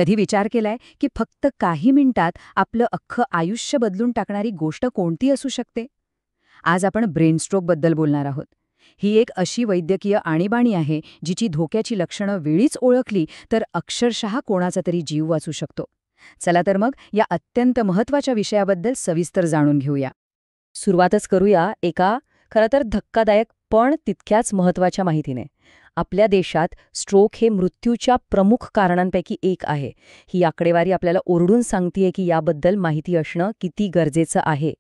कधी विचार केलाय की फक्त काही मिनिटात आपलं अख्खं आयुष्य बदलून टाकणारी गोष्ट कोणती असू शकते? आज आपण ब्रेनस्ट्रोकबद्दल बोलणार आहोत. ही एक अशी वैद्यकीय आणीबाणी आहे जिची धोक्याची लक्षणं वेळीच ओळखली तर अक्षरशः कोणाचा तरी जीव वाचू शकतो. चला तर मग या अत्यंत महत्त्वाच्या विषयाबद्दल सविस्तर जाणून घेऊया. सुरुवातच करूया एका खरं तर धक्कादायक पण तितक्याच महत्त्वाच्या माहितीने. आपल्या देशात स्ट्रोक हे मृत्यूच्या प्रमुख कारणांपैकी एक आहे. ही आकडेवारी आपल्याला ओरडून सांगतेय की याबद्दल माहिती असणं किती गरजेचं आहे.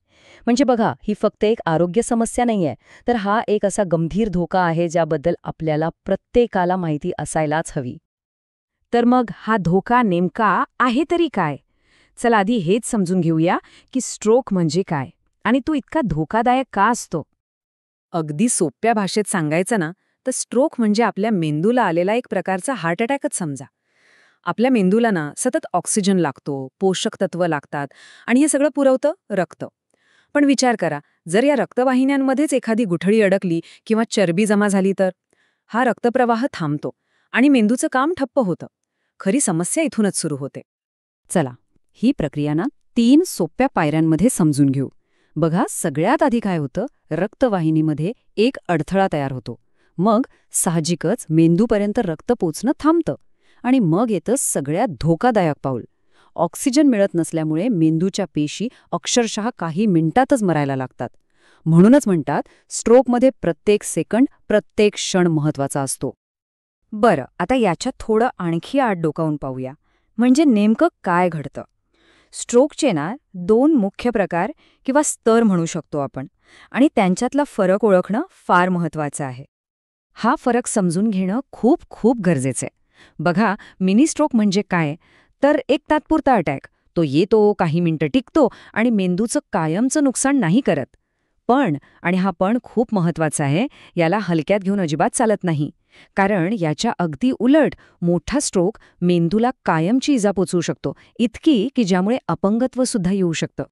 म्हणजे बघा, ही फक्त एक आरोग्य समस्या नाहीये, तर हा एक असा गंभीर धोका आहे ज्याबद्दल आपल्याला प्रत्येकाला माहिती असायलाच हवी. तर मग हा धोका नेमका आहे तरी काय? चला आधी हेच समजून घेऊया की स्ट्रोक म्हणजे काय आणि तो इतका धोकादायक का असतो. अगदी सोप्या भाषेत सांगायचं ना, तर स्ट्रोक म्हणजे आपल्या मेंदूला आलेला एक प्रकारचा हार्ट अटॅकच समजा. आपल्या मेंदूला ना सतत ऑक्सिजन लागतो, पोषक तत्व लागतात आणि हे सगळं पुरवतं रक्त. पण विचार करा, जर या रक्तवाहिन्यांमध्येच एखादी गुठळी अडकली किंवा चरबी जमा झाली तर हा रक्तप्रवाह थांबतो आणि मेंदूचं काम ठप्प होतं. खरी समस्या इथूनच सुरू होते. चला, ही प्रक्रिया ना 3 सोप्या पायऱ्यांमध्ये समजून घेऊ. बघा, सगळ्यात आधी काय होतं, रक्तवाहिनीमध्ये एक अडथळा तयार होतो. मग साहजिकच मेंदूपर्यंत रक्त पोचणं थांबतं आणि मग येतं सगळ्यात धोकादायक पाऊल. ऑक्सिजन मिळत नसल्यामुळे मेंदूच्या पेशी अक्षरशः काही मिनिटातच मरायला लागतात. म्हणूनच म्हणतात, स्ट्रोकमध्ये प्रत्येक सेकंड, प्रत्येक क्षण महत्त्वाचा असतो. बरं, आता याच्यात थोडं आणखी आत डोकावून पाहूया. म्हणजे नेमकं काय घडतं? स्ट्रोकचे ना 2 मुख्य प्रकार किंवा स्तर म्हणू शकतो आपण, आणि त्यांच्यातला फरक ओळखणं फार महत्त्वाचं आहे. हा फरक समजून घेणं खूप खूप गरजेचं आहे. बघा, मिनी स्ट्रोक म्हणजे काय? तर एक तात्पुरता अटॅक. तो येतो, काही मिनिटं टिकतो आणि मेंदूचं कायमचं नुकसान नाही करत. पण, आणि हा पण खूप महत्त्वाचा आहे, याला हलक्यात घेऊन अजिबात चालत नाही. कारण याच्या अगदी उलट मोठा स्ट्रोक मेंदूला कायमची इजा पोचवू शकतो, इतकी की ज्यामुळे अपंगत्व सुद्धा येऊ शकतं.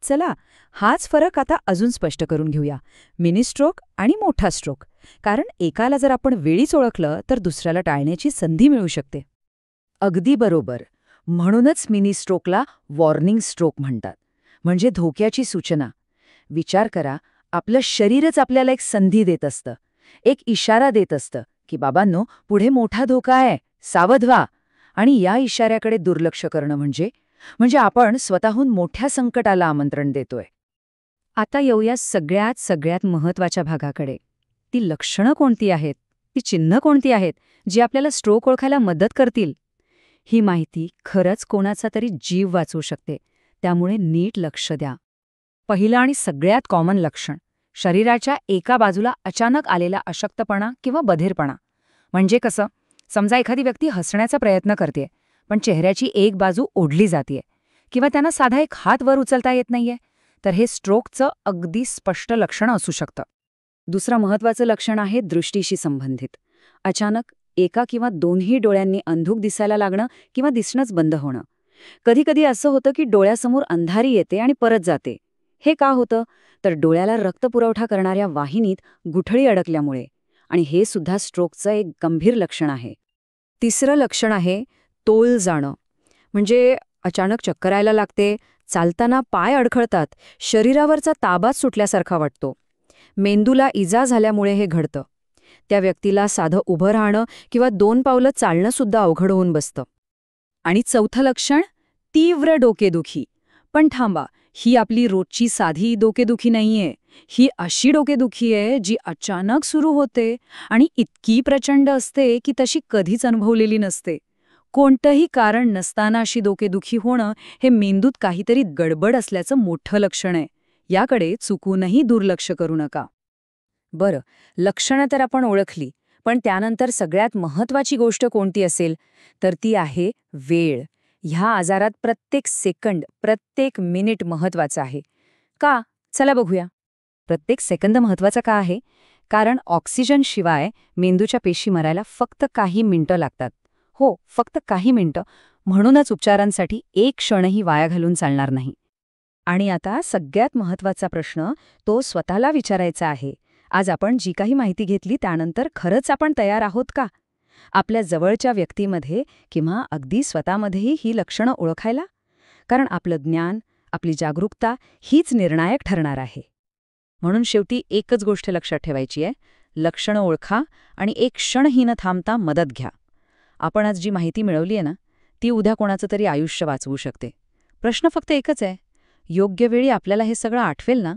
चला, हाच फरक आता अजून स्पष्ट करून घेऊया. मिनी स्ट्रोक आणि मोठा स्ट्रोक. कारण एकाला जर आपण वेळीच ओळखलं तर दुसऱ्याला टाळण्याची संधी मिळू शकते. अगदी बरोबर. म्हणूनच मिनी स्ट्रोकला वॉर्निंग स्ट्रोक म्हणतात, म्हणजे धोक्याची सूचना. विचार करा, आपलं शरीरच आपल्याला एक संधी देत असतं, एक इशारा देत असतं की बाबांनो, पुढे मोठा धोका आहे, सावध व्हा. आणि या इशाऱ्याकडे दुर्लक्ष करणं म्हणजे आपण स्वतःहून मोठ्या संकटाला आमंत्रण देतोय. आता येऊया सगळ्यात महत्त्वाच्या भागाकडे. ती लक्षणं कोणती आहेत, ती चिन्ह कोणती आहेत, जी आपल्याला स्ट्रोक ओळखायला मदत करतील? ही माहिती खरंच कोणाचा तरी जीव वाचवू शकते, त्यामुळे नीट लक्ष द्या. पहिलं आणि सगळ्यात कॉमन लक्षण, शरीराच्या एका बाजूला अचानक आलेला अशक्तपणा किंवा बधिरपणा. म्हणजे कसं? समजा एखादी व्यक्ती हसण्याचा प्रयत्न करते, पण चेहऱ्याची एक बाजू ओढली जाते किंवा त्यांना साधा एक हात वर उचलता येत नाहीये, तर हे स्ट्रोकचं अगदी स्पष्ट लक्षण असू शकतं. दुसरं महत्त्वाचं लक्षण आहे दृष्टीशी संबंधित. अचानक एका किंवा दोन्ही डोळ्यांनी अंधुक दिसायला लागणं किंवा दिसणंच बंद होणं. कधीकधी असं होतं की डोळ्यासमोर अंधारी येते आणि परत जाते. हे का होतं? तर डोळ्याला रक्तपुरवठा करणाऱ्या वाहिनीत गुठळी अडकल्यामुळे. आणि हे सुद्धा स्ट्रोकचं एक गंभीर लक्षण आहे. तिसरं लक्षण आहे तोल जाणं. म्हणजे अचानक चक्कर यायला लागते, चालताना पाय अडखळतात, शरीरावरचा ताबाच सुटल्यासारखा वाटतो. मेंदूला इजा झाल्यामुळे हे घडतं. त्या व्यक्तीला साधं उभं राहणं किंवा 2 पावलं चालणं सुद्धा अवघड होऊन बसतं. आणि चौथं लक्षण, तीव्र डोकेदुखी. पण थांबा, ही आपली रोजची साधी डोकेदुखी नाहीये. ही अशी डोकेदुखी आहे जी अचानक सुरू होते आणि इतकी प्रचंड असते की तशी कधीच अनुभवलेली नसते. कोणतंही कारण नसताना अशी डोकेदुखी होणं हे मेंदूत काहीतरी गडबड असल्याचं मोठं लक्षण आहे. याकडे चुकूनही दुर्लक्ष करू नका. बरं, लक्षणं तर आपण ओळखली, पण त्यानंतर सगळ्यात महत्त्वाची गोष्ट कोणती असेल, तर ती आहे वेळ. ह्या आजारात प्रत्येक सेकंड, प्रत्येक मिनिट महत्त्वाचा आहे. का? चला बघूया. प्रत्येक सेकंद महत्त्वाचा का आहे? कारण ऑक्सिजनशिवाय मेंदूच्या पेशी मरायला फक्त काही मिनिटं लागतात. हो, फक्त काही मिनिटं. म्हणूनच उपचारांसाठी एक क्षणही वाया घालून चालणार नाही. आणि आता सगळ्यात महत्त्वाचा प्रश्न, तो स्वतःला विचारायचा आहे. आज आपण जी काही माहिती घेतली त्यानंतर खरंच आपण तयार आहोत का? आपल्या जवळच्या व्यक्तीमध्ये किंवा अगदी स्वतःमध्येही ही लक्षणं ओळखायला? कारण आपलं ज्ञान, आपली जागरूकता हीच निर्णायक ठरणार आहे. म्हणून शेवटी एकच गोष्ट लक्षात ठेवायची आहे, लक्षणं ओळखा आणि एक क्षणही न थांबता मदत घ्या. आपण आज जी माहिती मिळवली आहे ना, ती उद्या कोणाचं तरी आयुष्य वाचवू शकते. प्रश्न फक्त एकच आहे, योग्य वेळी आपल्याला हे सगळं आठवेल ना?